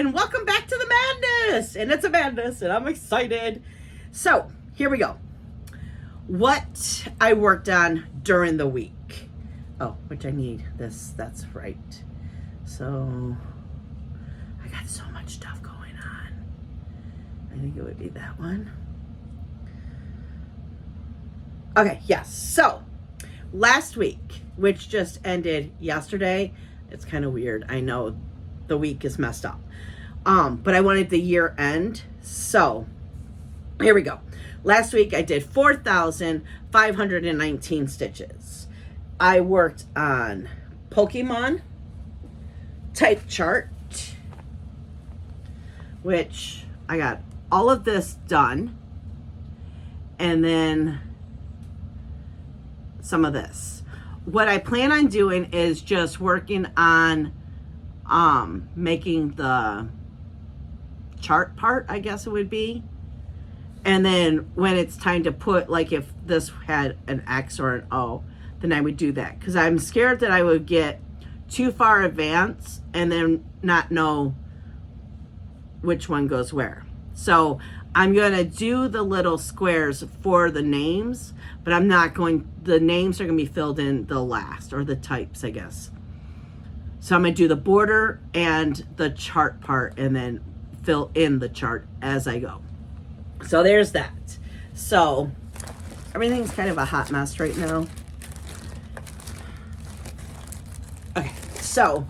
and welcome back to the madness. And it's a madness, and I'm excited. So, here we go. What I worked on during the week. Oh, which I need this. That's right. So, I got so much stuff going on. I think it would be that one. Okay, yes. So, last week, which just ended yesterday, it's kind of weird. I know the week is messed up. But I wanted the year end. So, here we go. Last week, I did 4,519 stitches. I worked on Pokemon type chart, which I got all of this done. And then some of this. What I plan on doing is just working on making the chart part, I guess it would be. And then when it's time to put, like if this had an X or an O, then I would do that. Because I'm scared that I would get too far advanced and then not know which one goes where. So I'm going to do the little squares for the names, but I'm not going, the names are going to be filled in the last, or the types, I guess. So I'm going to do the border and the chart part and then fill in the chart as I go. So there's that. So everything's kind of a hot mess right now. Okay, so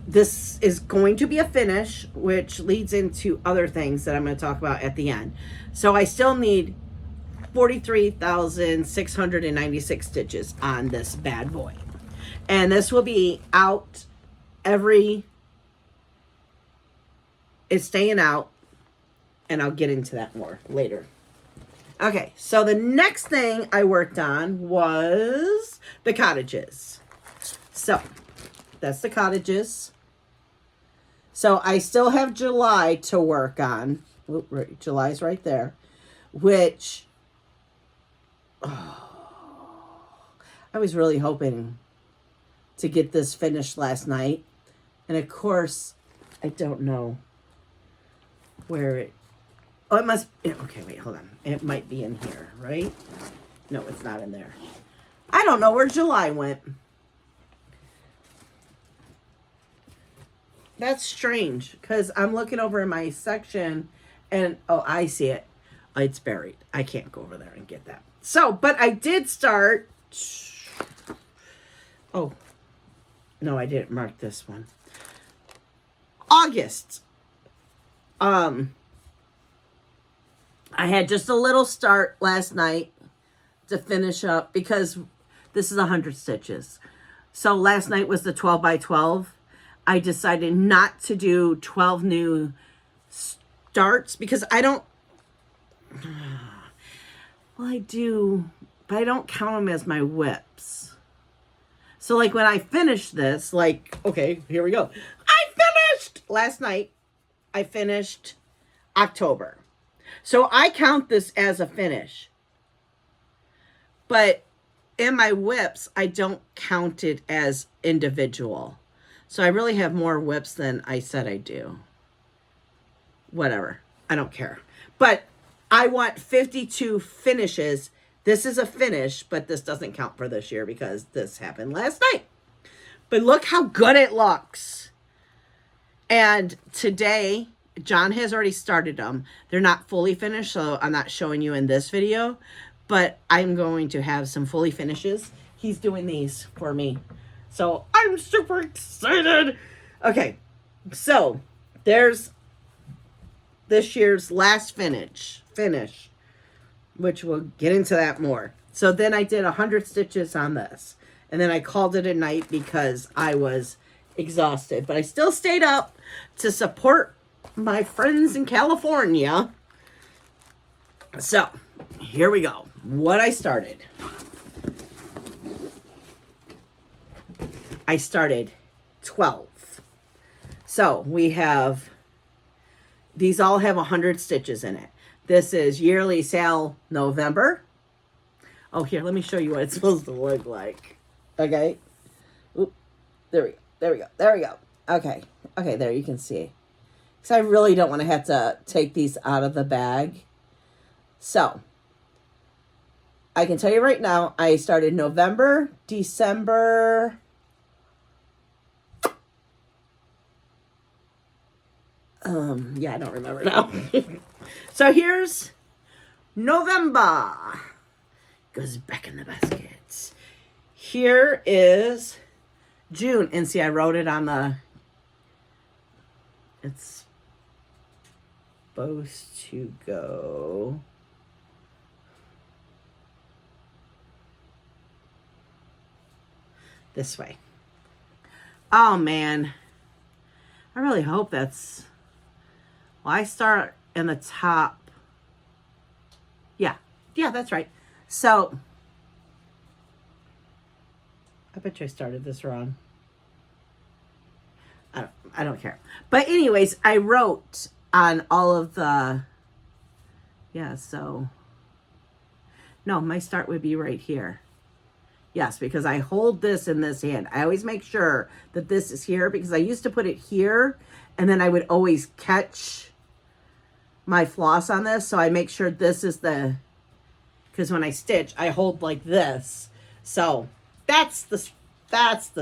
this is going to be a finish, which leads into other things that I'm going to talk about at the end. So I still need 43,696 stitches on this bad boy. And this will be out it's staying out, and I'll get into that more later. Okay, so the next thing I worked on was the cottages. So that's the cottages. So I still have July to work on. Oop, right, July's right there. Which, I was really hoping to get this finished last night. And of course, I don't know where it... Oh, it must... Okay, wait, hold on. It might be in here, right? No, it's not in there. I don't know where July went. That's strange, because I'm looking over in my section, and, oh, I see it. It's buried. I can't go over there and get that. So, but I did start... Oh, no, I didn't mark this one. August. I had just a little start last night to finish up because this is 100 stitches. So last night was the 12 by 12. I decided not to do 12 new starts because I don't, well, I do, but I don't count them as my WIPS. So like when I finish this, like, okay, here we go. I finished last night. I finished October. So I count this as a finish. But in my WIPS, I don't count it as individual. So I really have more WIPS than I said I do. Whatever. I don't care. But I want 52 finishes. This is a finish, but this doesn't count for this year because this happened last night. But look how good it looks. And today, John has already started them. They're not fully finished, so I'm not showing you in this video. But I'm going to have some fully finishes. He's doing these for me. So I'm super excited. Okay, so there's this year's last finish, which we'll get into that more. So then I did 100 stitches on this. And then I called it a night because I was exhausted. But I still stayed up to support my friends in California. So here we go. What I started. I started 12. So we have, these all have 100 stitches in it. This is yearly sale November. Oh, here, let me show you what it's supposed to look like. Okay. Oop, there we go. Okay. Okay, there you can see. Because I really don't want to have to take these out of the bag. So, I can tell you right now, I started November, December. Yeah, I don't remember now. So here's November. Goes back in the baskets. Here is June. And see, I wrote it on the... It's supposed to go... this way. Oh, man. I really hope that's... Well, I start in the top. Yeah. Yeah, that's right. So, I bet you I started this wrong. I don't care. But anyways, I wrote on all of the... Yeah, so... No, my start would be right here. Yes, because I hold this in this hand. I always make sure that this is here because I used to put it here and then I would always catch my floss on this. So I make sure this is the, because when I stitch, I hold like this. So that's the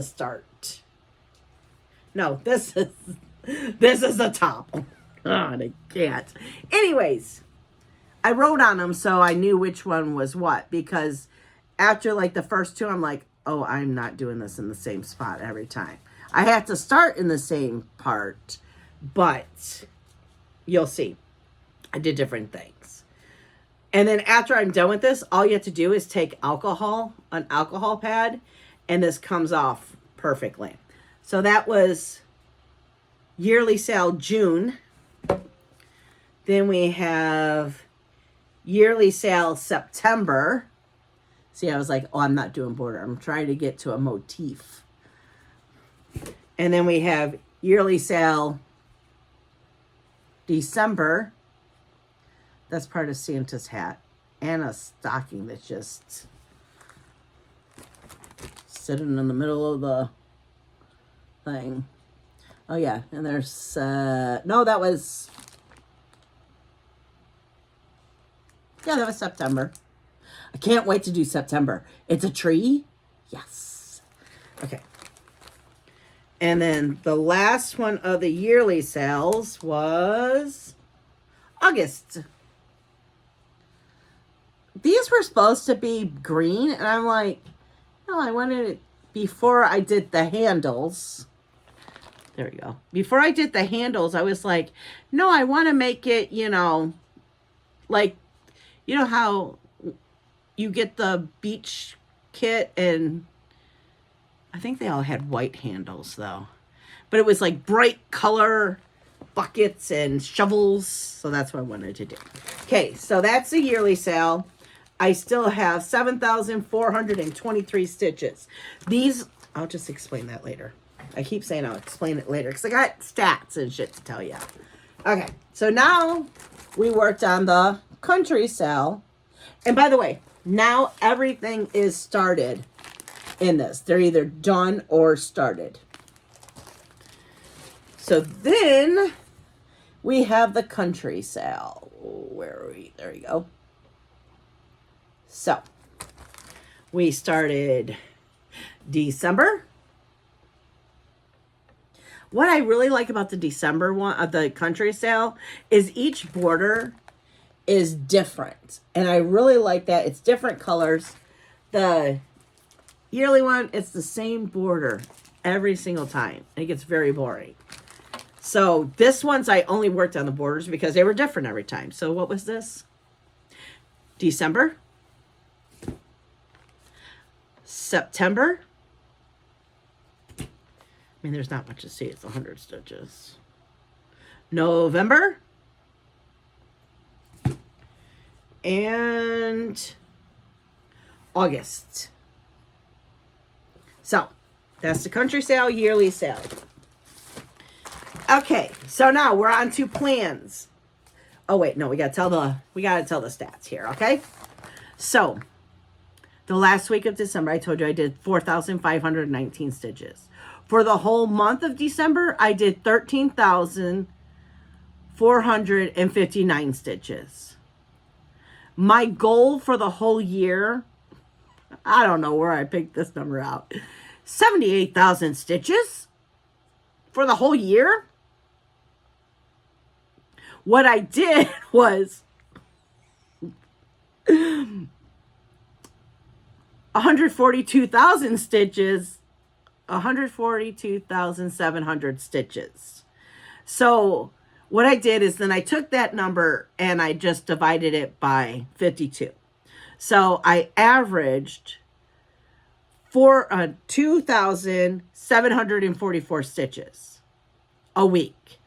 start. No, this is the top. God, I can't. Anyways, I wrote on them so I knew which one was what, because after like the first two, I'm like, oh, I'm not doing this in the same spot every time. I have to start in the same part, but you'll see. I did different things. And then after I'm done with this, all you have to do is take an alcohol pad, and this comes off perfectly. So that was yearly sale June. Then we have yearly sale September. See, I was like, oh, I'm not doing border. I'm trying to get to a motif. And then we have yearly sale December. That's part of Santa's hat. And a stocking that's just sitting in the middle of the thing. Oh, yeah. And there's, no, that was, yeah, that was September. I can't wait to do September. It's a tree? Yes. Okay. And then the last one of the yearly sales was August. These were supposed to be green, and I'm like, no, I wanted it before I did the handles. There we go. Before I did the handles, I was like, no, I want to make it, you know, like, you know how you get the beach kit, and I think they all had white handles though, but it was like bright color buckets and shovels. So that's what I wanted to do. Okay. So that's the yearly sale. I still have 7,423 stitches. These, I'll just explain that later. I keep saying I'll explain it later because I got stats and shit to tell you. Okay. So now we worked on the country sale. And by the way, now everything is started in this. They're either done or started. So then we have the country sale. Where are we? There we go. So we started December. What I really like about the December one of the country sale is each border is different, and I really like that. It's different colors. The yearly one, it's the same border every single time. It gets very boring. So this one's I only worked on the borders because they were different every time. So what was this? December, September. I mean, there's not much to see. It's 100 stitches. November. And August. So that's the country sale, yearly sale. Okay, so now we're on to plans. Oh wait, no, we gotta tell the stats here, okay? So the last week of December, I told you I did 4,519 stitches. For the whole month of December, I did 13,459 stitches. My goal for the whole year, I don't know where I picked this number out, 78,000 stitches for the whole year. What I did was 142,000 stitches, 142,700 stitches. So what I did is then I took that number and I just divided it by 52. So I averaged 2,744 stitches a week.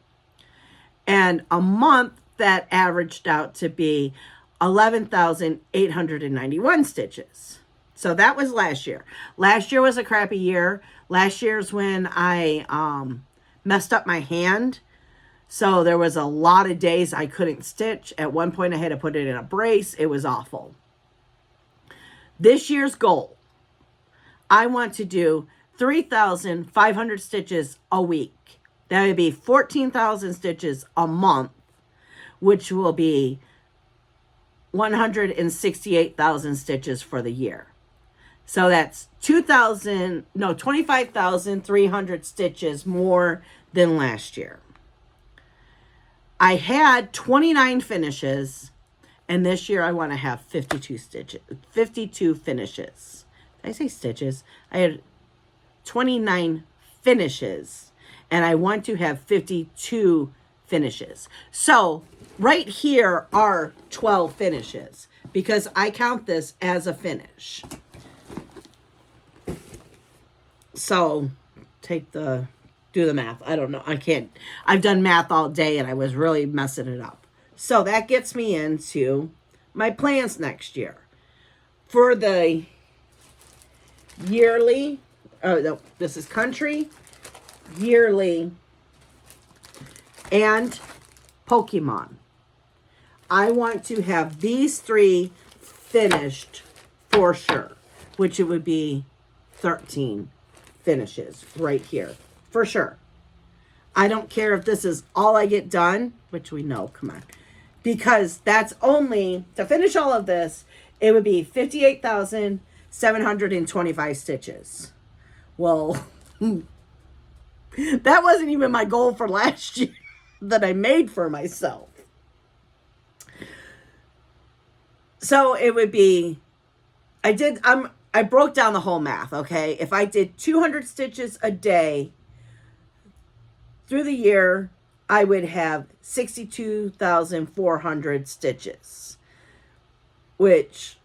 And a month that averaged out to be 11,891 stitches. So that was last year. Last year was a crappy year. Last year's when I messed up my hand. So there was a lot of days I couldn't stitch. At one point I had to put it in a brace. It was awful. This year's goal, I want to do 3,500 stitches a week. That would be 14,000 stitches a month, which will be 168,000 stitches for the year. So that's 25,300 stitches more than last year. I had 29 finishes, and this year I want to have 52 finishes. Did I say stitches? I had 29 finishes, and I want to have 52 finishes. So right here are 12 finishes because I count this as a finish. So do the math. I don't know. I can't. I've done math all day and I was really messing it up. So that gets me into my plans next year. For the yearly, oh no, this is country, yearly, and Pokemon. I want to have these 3 finished for sure, which it would be 13 finishes right here for sure. I don't care if this is all I get done, which we know, come on, because that's only to finish all of this. It would be 58,725 stitches. Well, that wasn't even my goal for last year that I made for myself. So it would be, I broke down the whole math, okay? If I did 200 stitches a day through the year, I would have 62,400 stitches, which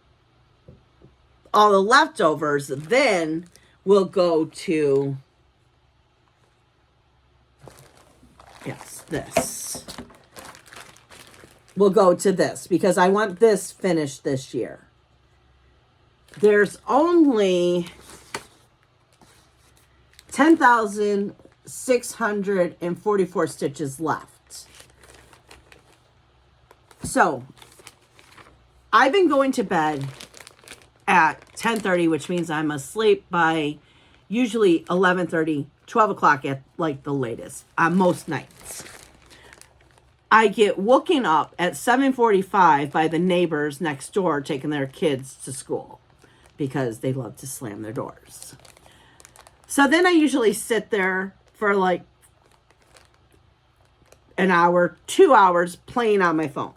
all the leftovers then will go to, yes, this. Will go to this because I want this finished this year. There's only 10,644 stitches left. So I've been going to bed at 10:30, which means I'm asleep by usually 11:30, 12 o'clock at like the latest on most nights. I get woken up at 7:45 by the neighbors next door taking their kids to school because they love to slam their doors. So then I usually sit there for like an hour, 2 hours playing on my phone.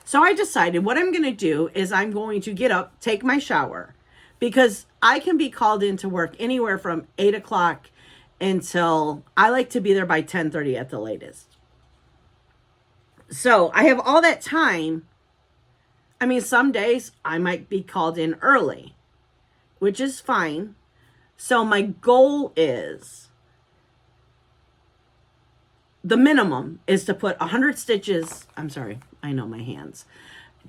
So I decided what I'm going to do is I'm going to get up, take my shower, because I can be called into work anywhere from 8 o'clock until I like to be there by 10:30 at the latest. So I have all that time. I mean, some days I might be called in early, which is fine. So my goal is, the minimum is to put 100 stitches. I'm sorry, I know my hands.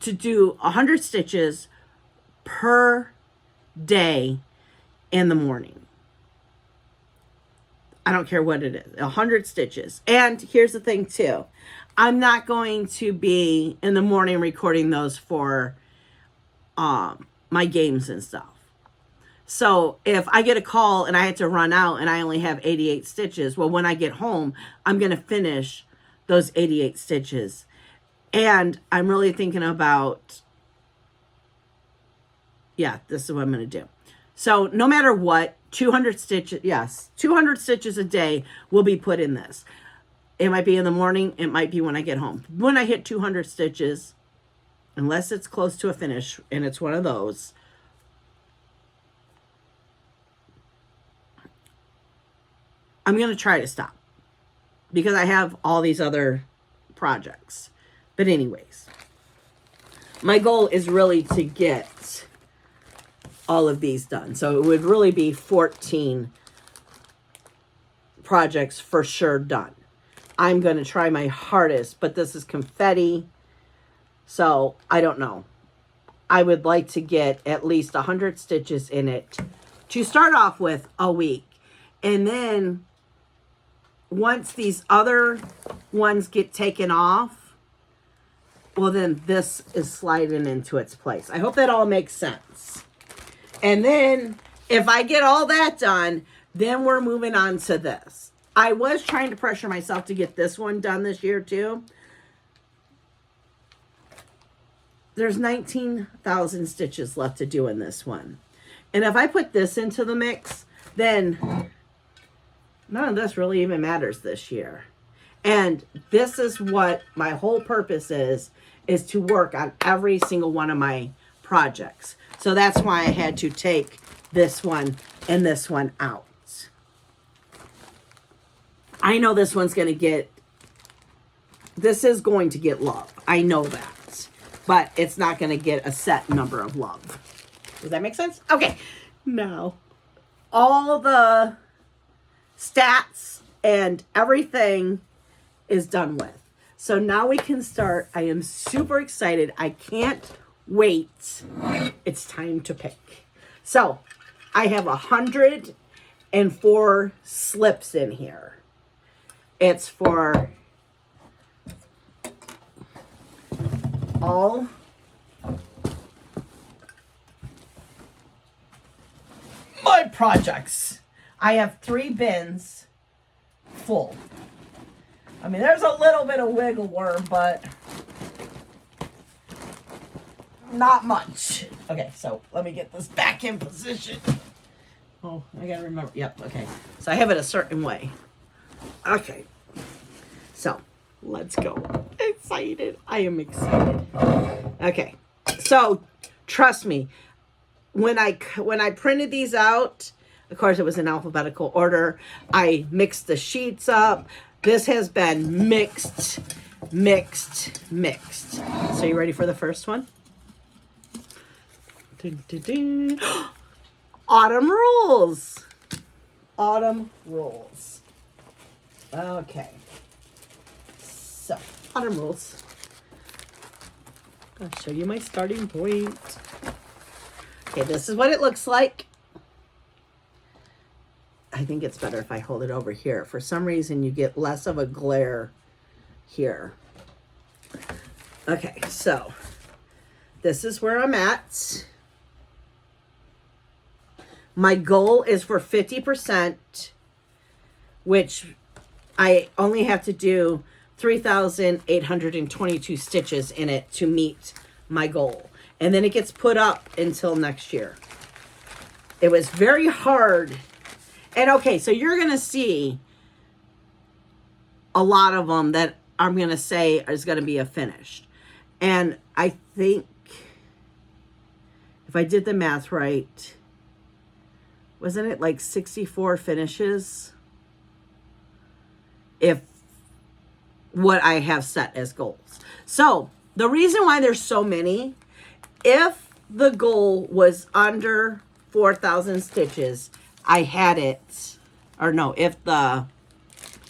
To do 100 stitches per day in the morning. I don't care what it is, 100 stitches. And here's the thing too. I'm not going to be in the morning recording those for my games and stuff. So if I get a call and I had to run out and I only have 88 stitches, well, when I get home, I'm going to finish those 88 stitches. And I'm really thinking about, yeah, this is what I'm going to do. So no matter what, 200 stitches, yes, 200 stitches a day will be put in this. It might be in the morning. It might be when I get home. When I hit 200 stitches, unless it's close to a finish and it's one of those, I'm going to try to stop because I have all these other projects. But anyways, my goal is really to get all of these done. So it would really be 14 projects for sure done. I'm going to try my hardest, but this is confetti. So I don't know. I would like to get at least 100 stitches in it to start off with a week. And then once these other ones get taken off, well, then this is sliding into its place. I hope that all makes sense. And then if I get all that done, then we're moving on to this. I was trying to pressure myself to get this one done this year too. There's 19,000 stitches left to do in this one. And if I put this into the mix, then none of this really even matters this year. And this is what my whole purpose is to work on every single one of my projects. So that's why I had to take this one and this one out. I know this one's going to get, this is going to get love. I know that. But it's not going to get a set number of love. Does that make sense? Okay. Now, all the stats and everything is done with. So now we can start. I am super excited. I can't wait. It's time to pick. So I have 104 slips in here. It's for all my projects. I have 3 bins full. I mean, there's a little bit of wiggle worm, but not much. Okay, so let me get this back in position. Oh, I gotta remember. Yep, okay. So I have it a certain way. Okay. So, let's go. Excited. I am excited. Okay. So, trust me. When I printed these out, of course, it was in alphabetical order. I mixed the sheets up. This has been mixed. So, you ready for the first one? Dun, dun, dun. Autumn rules. Autumn rules. Okay. So, autumn rules. I'll show you my starting point. Okay, this is what it looks like. I think it's better if I hold it over here. For some reason, you get less of a glare here. Okay, so this is where I'm at. My goal is for 50%, which I only have to do 3,822 stitches in it to meet my goal. And then it gets put up until next year. It was very hard. And okay, so you're going to see a lot of them that I'm going to say is going to be a finished. And I think if I did the math right, wasn't it like 64 finishes? If what I have set as goals. So the reason why there's so many, if the goal was under 4,000 stitches, I had it, or no, if the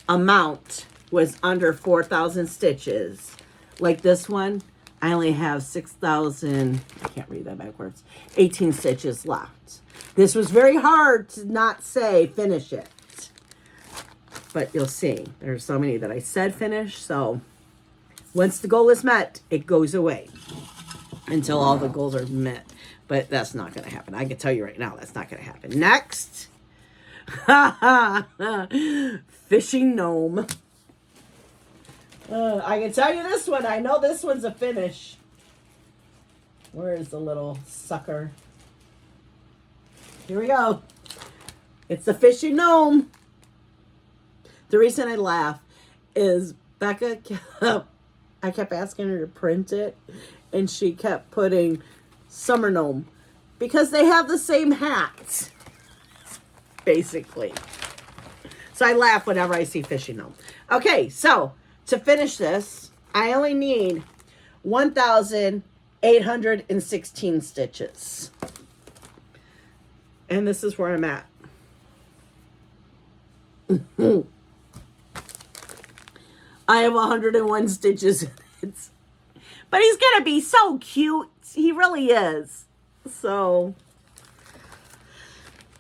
amount was under 4,000 stitches, like this one, I only have 6,000, I can't read that backwards, 18 stitches left. This was very hard to not say finish it. But you'll see, there's so many that I said finish. So once the goal is met, it goes away until all the goals are met. But that's not going to happen. I can tell you right now, that's not going to happen. Next. Fishing gnome. I can tell you this one. I know this one's a finish. Where is the little sucker? Here we go. It's the fishing gnome. The reason I laugh is Becca I kept asking her to print it, and she kept putting summer gnome because they have the same hats, basically. So I laugh whenever I see fishing gnome. Okay, so to finish this, I only need 1,816 stitches. And this is where I'm at. I have 101 stitches in it. But he's going to be so cute. He really is. So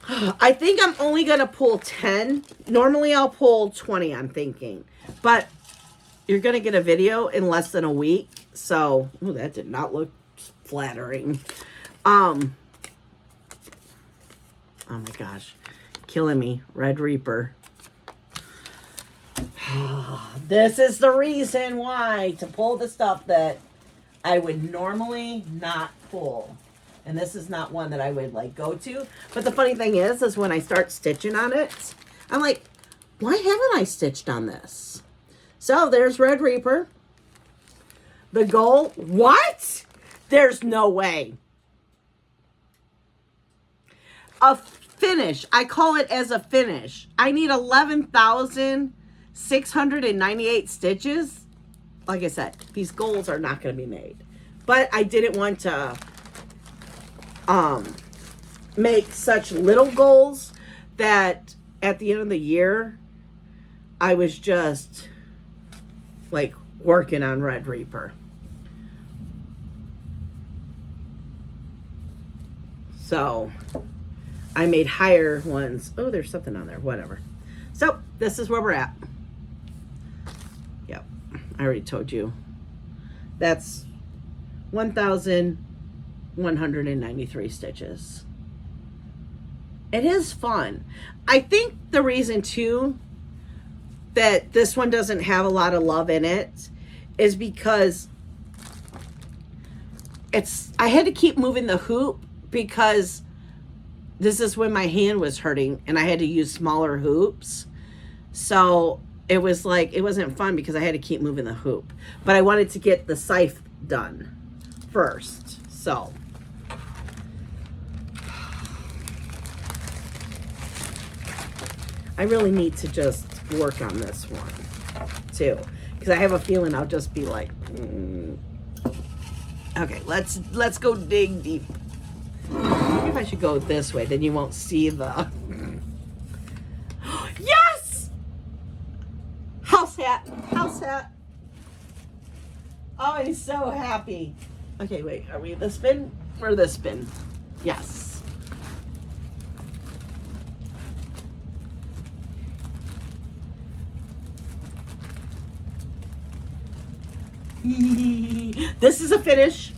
I think I'm only going to pull 10. Normally I'll pull 20, I'm thinking. But you're going to get a video in less than a week. So, ooh, that did not look flattering. Oh my gosh. Killing me. Red Reaper. This is the reason why to pull the stuff that I would normally not pull. And this is not one that I would like go to. But the funny thing is when I start stitching on it, I'm like, why haven't I stitched on this? So there's Red Reaper. The goal, what? There's no way. A finish. I call it as a finish. I need 11,698 stitches. Like I said, these goals are not going to be made. But I didn't want to make such little goals that at the end of the year, I was just like working on Red Reaper. So I made higher ones. Oh, there's something on there. Whatever. So this is where we're at. Yep. I already told you. That's 1,193 stitches. It is fun. I think the reason too that this one doesn't have a lot of love in it is because I had to keep moving the hoop because this is when my hand was hurting and I had to use smaller hoops. So it was like, it wasn't fun because I had to keep moving the hoop. But I wanted to get the scythe done first. So I really need to just work on this one too, because I have a feeling I'll just be like, okay, let's go dig deep. Maybe if I should go this way, then you won't see the yes, house hat. Oh, he's so happy. Okay, wait, are we the spin or the spin? Yes. This is a finish.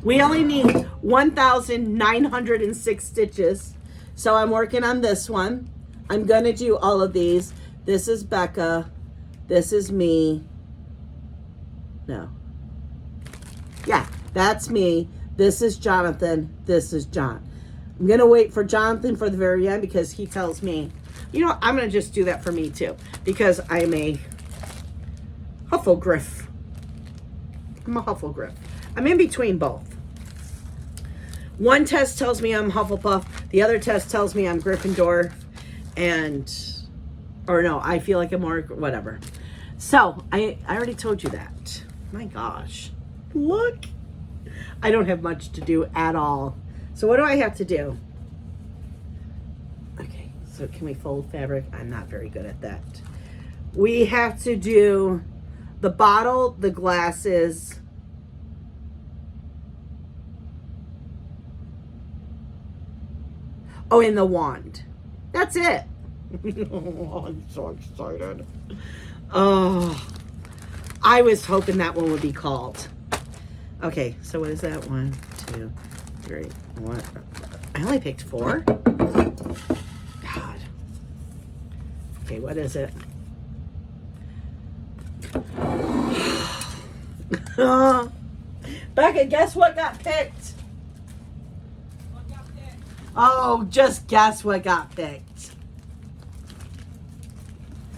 We only need 1,906 stitches. So I'm working on this one. I'm going to do all of these. This is Becca. This is me. No. Yeah, that's me. This is Jonathan. This is John. I'm going to wait for Jonathan for the very end because he tells me, you know what, I'm going to just do that for me too because I'm a Hufflegriff. I'm a Hufflegriff. I'm in between both. One test tells me I'm Hufflepuff. The other test tells me I'm Gryffindor. Or no, I feel like I'm more, whatever. So, I already told you that. My gosh. Look. I don't have much to do at all. So what do I have to do? Okay, so can we fold fabric? I'm not very good at that. We have to do the bottle, the glasses, oh, and the wand. That's it. Oh, I'm so excited. Oh, I was hoping that one would be called. Okay, so what is that? 1, 2, 3, 1. I only picked 4. God. Okay, what is it? Becca, guess what got picked? What got picked? Oh, just guess what got picked.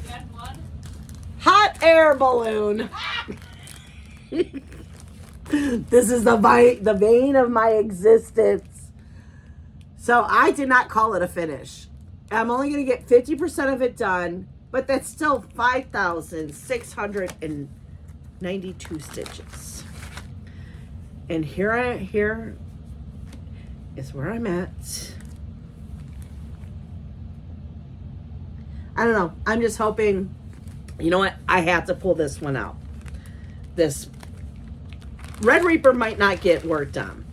Gen 1? Hot air balloon. This is the vein of my existence. So I did not call it a finish. I'm only going to get 50% of it done, but that's still 5,692 stitches. And here is where I'm at. I don't know. I'm just hoping, you know what? I have to pull this one out. This Red Reaper might not get work done.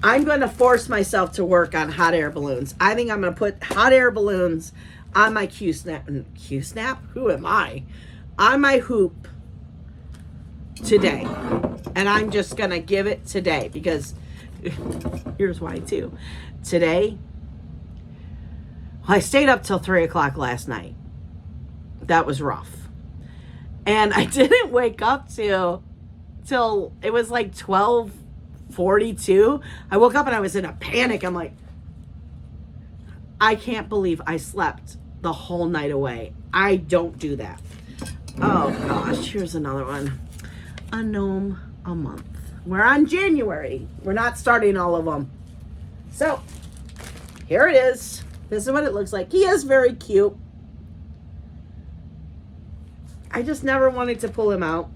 I'm going to force myself to work on hot air balloons. I think I'm going to put hot air balloons on my Q-snap. Q-snap? Who am I? On my hoop today. And I'm just going to give it today because here's why too. Today, I stayed up till 3 o'clock last night. That was rough. And I didn't wake up till it was like 12:42. I woke up and I was in a panic. I'm like, I can't believe I slept the whole night away. I don't do that. Oh gosh, here's another one. A gnome a month. We're on January. We're not starting all of them. So here it is. This is what it looks like. He is very cute. I just never wanted to pull him out.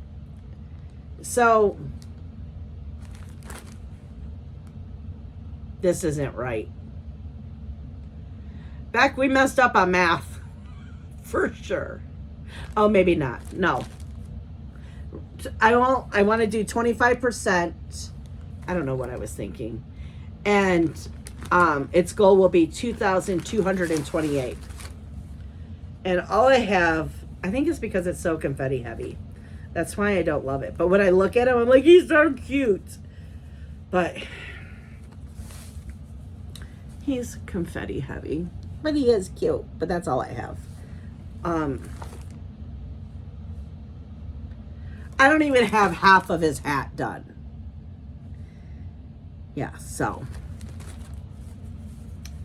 So this isn't right. Beck, we messed up on math. For sure. Oh, maybe not. No. I want to do 25%. I don't know what I was thinking. And its goal will be 2,228. And all I have, I think it's because it's so confetti heavy. That's why I don't love it. But when I look at him, I'm like, he's so cute. But he's confetti heavy. But he is cute. But that's all I have. I don't even have half of his hat done. Yeah, so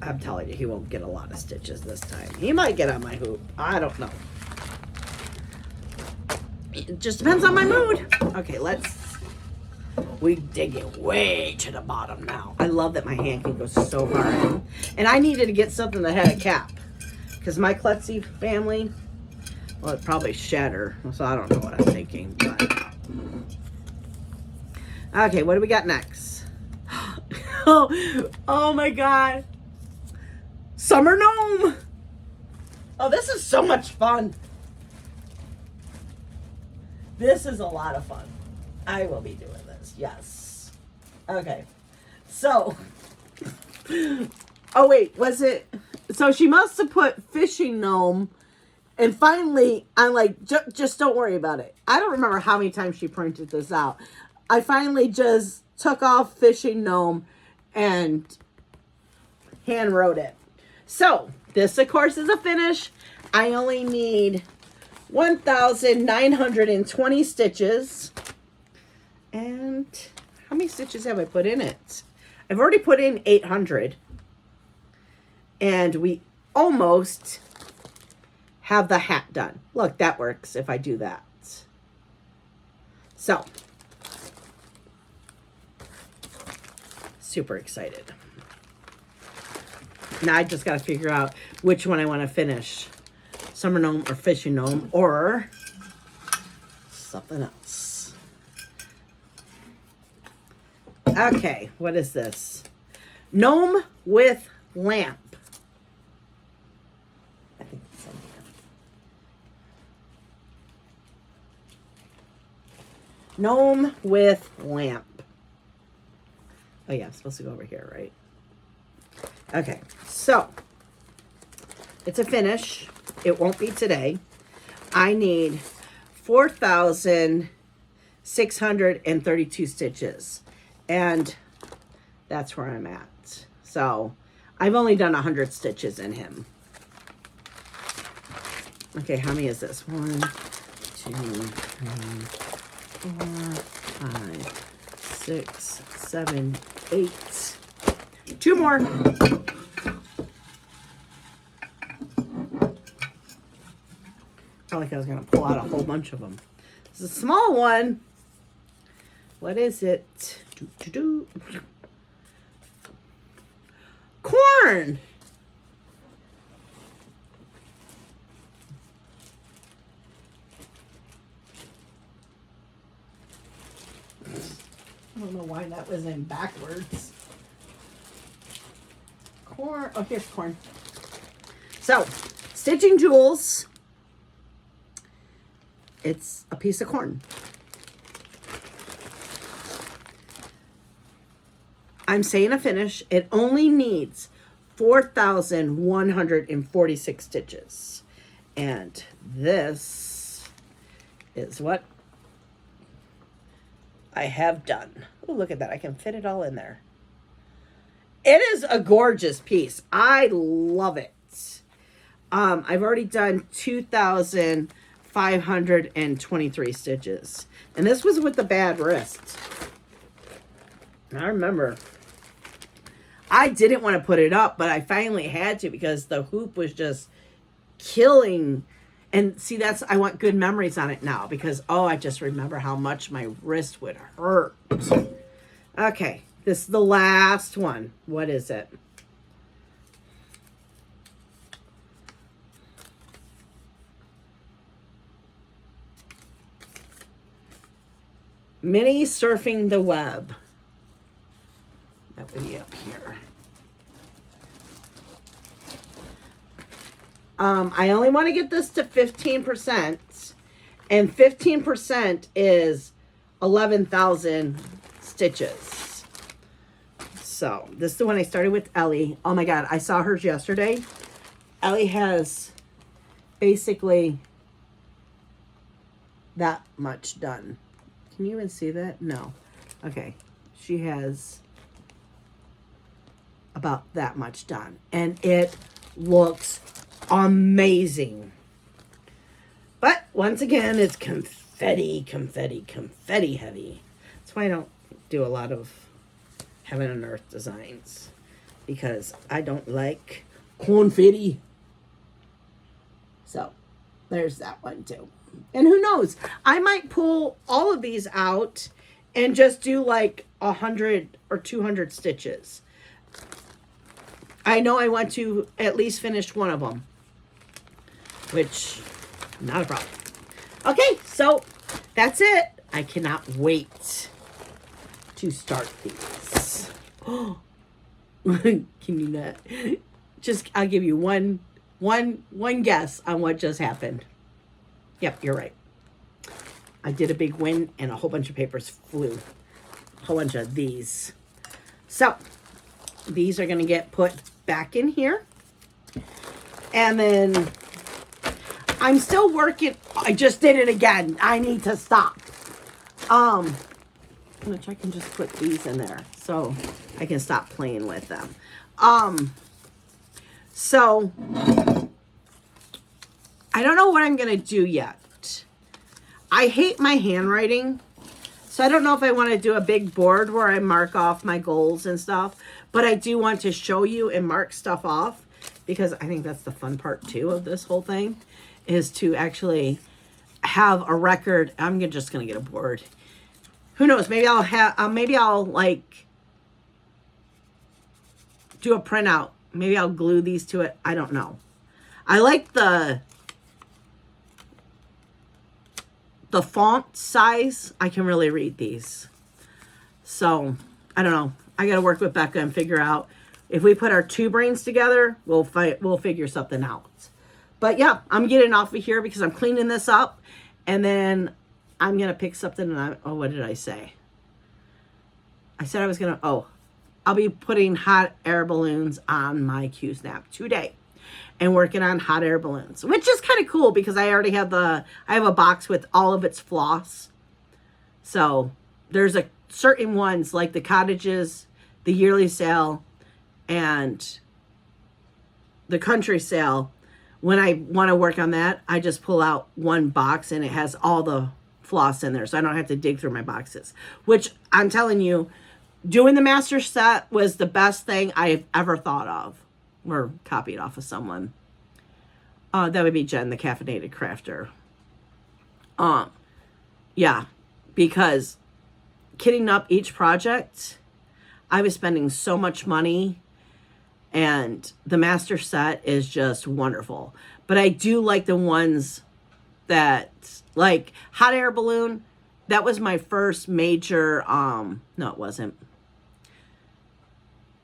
I'm telling you, he won't get a lot of stitches this time. He might get on my hoop. I don't know. It just depends on my mood. Okay, we dig it way to the bottom now. I love that my hand can go so far in. And I needed to get something that had a cap. Because my klutzy family, well, it probably shatter. So I don't know what I'm thinking. But. Okay, what do we got next? Oh my God. Summer gnome. Oh, this is so much fun. This is a lot of fun. I will be doing this. Yes. Okay. So. Oh, wait. Was it? So she must have put fishing gnome. And finally, I'm like, just don't worry about it. I don't remember how many times she printed this out. I finally just took off fishing gnome and hand wrote it. So this, of course, is a finish. I only need 1,920 stitches. And how many stitches have I put in it? I've already put in 800. And we almost have the hat done. Look, that works if I do that. So, super excited. Now I just got to figure out which one I want to finish. Summer gnome or fishing gnome or something else. Okay, what is this? Gnome with lamp. I think it's on here. Gnome with lamp. Oh yeah, I'm supposed to go over here, right? Okay, so it's a finish. It won't be today. I need 4,632 stitches. And That's where I'm at. So I've only done 100 stitches in him. Okay, how many is this? 1, 2, 3, 4, 5, 6, 7, 8. 2 more. I felt like I was going to pull out a whole bunch of them. It's a small one. What is it? Corn. I don't know why that was in backwards. Corn. Oh, here's corn. So, stitching jewels. It's a piece of corn. I'm saying a finish. It only needs 4,146 stitches. And this is what I have done. Oh, look at that. I can fit it all in there. It is a gorgeous piece. I love it. I've already done 2,523 stitches. And this was with the bad wrist. I remember I didn't want to put it up, but I finally had to because the hoop was just killing. And see, I want good memories on it now because, oh, I just remember how much my wrist would hurt. Okay, this is the last one. What is it? Mini Surfing the Web. That would be up here. I only want to get this to 15%, and 15% is 11,000 stitches. So this is the one I started with Ellie. Oh my God, I saw hers yesterday. Ellie has basically that much done. Can you even see that? No. Okay. She has about that much done, and it looks amazing. But once again, it's confetti heavy. That's why I don't do a lot of heaven and earth designs, because I don't like confetti. So there's that one too. And who knows, I might pull all of these out and just do like 100 or 200 stitches. I know I want to at least finish one of them, which, not a problem. Okay, so that's it. I cannot wait to start these. Can you not? I'll give you one guess on what just happened. Yep, you're right. I did a big win and a whole bunch of papers flew. A whole bunch of these. So, these are going to get put back in here. And then I'm still working. I just did it again. I need to stop. Which I can just put these in there so I can stop playing with them. So I don't know what I'm going to do yet. I hate my handwriting. So I don't know if I want to do a big board where I mark off my goals and stuff. But I do want to show you and mark stuff off, because I think that's the fun part too of this whole thing, is to actually have a record. I'm just going to get a board. Who knows? Maybe I'll like do a printout. Maybe I'll glue these to it. I don't know. I like the font size. I can really read these. So, I don't know. I got to work with Becca and figure out if we put our two brains together, we'll figure something out. But yeah, I'm getting off of here because I'm cleaning this up, and then I'm going to pick something. And what did I say? I said I was going to, I'll be putting hot air balloons on my Q-Snap today and working on hot air balloons, which is kind of cool because I already have I have a box with all of its floss. So there's certain ones like the cottages, the yearly sale and the country sale, when I want to work on that, I just pull out one box and it has all the floss in there. So I don't have to dig through my boxes, which I'm telling you, doing the master set was the best thing I've ever thought of or copied off of someone. That would be Jen, the Caffeinated Crafter. Yeah, because kitting up each project, I was spending so much money, and the master set is just wonderful. But I do like the ones that, like hot air balloon, that was my first major, no, it wasn't.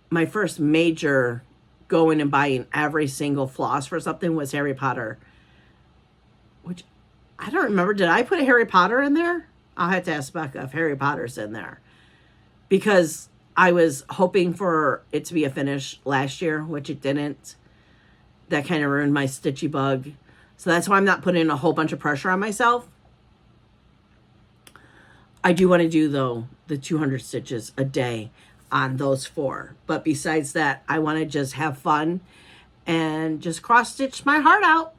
My first major going and buying every single floss for something was Harry Potter, which I don't remember. Did I put a Harry Potter in there? I'll have to ask Becca if Harry Potter's in there, because I was hoping for it to be a finish last year, which it didn't. That kind of ruined my stitchy bug. So that's why I'm not putting a whole bunch of pressure on myself. I do want to do, though, the 200 stitches a day on those 4. But besides that, I want to just have fun and just cross-stitch my heart out.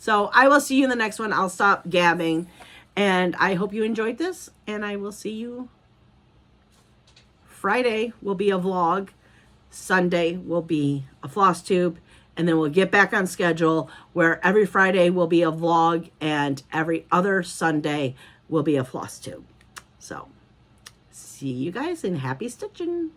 So I will see you in the next one. I'll stop gabbing. And I hope you enjoyed this. And I will see you. Friday will be a vlog. Sunday will be a floss tube. And then we'll get back on schedule where every Friday will be a vlog and every other Sunday will be a floss tube. So, see you guys and happy stitching.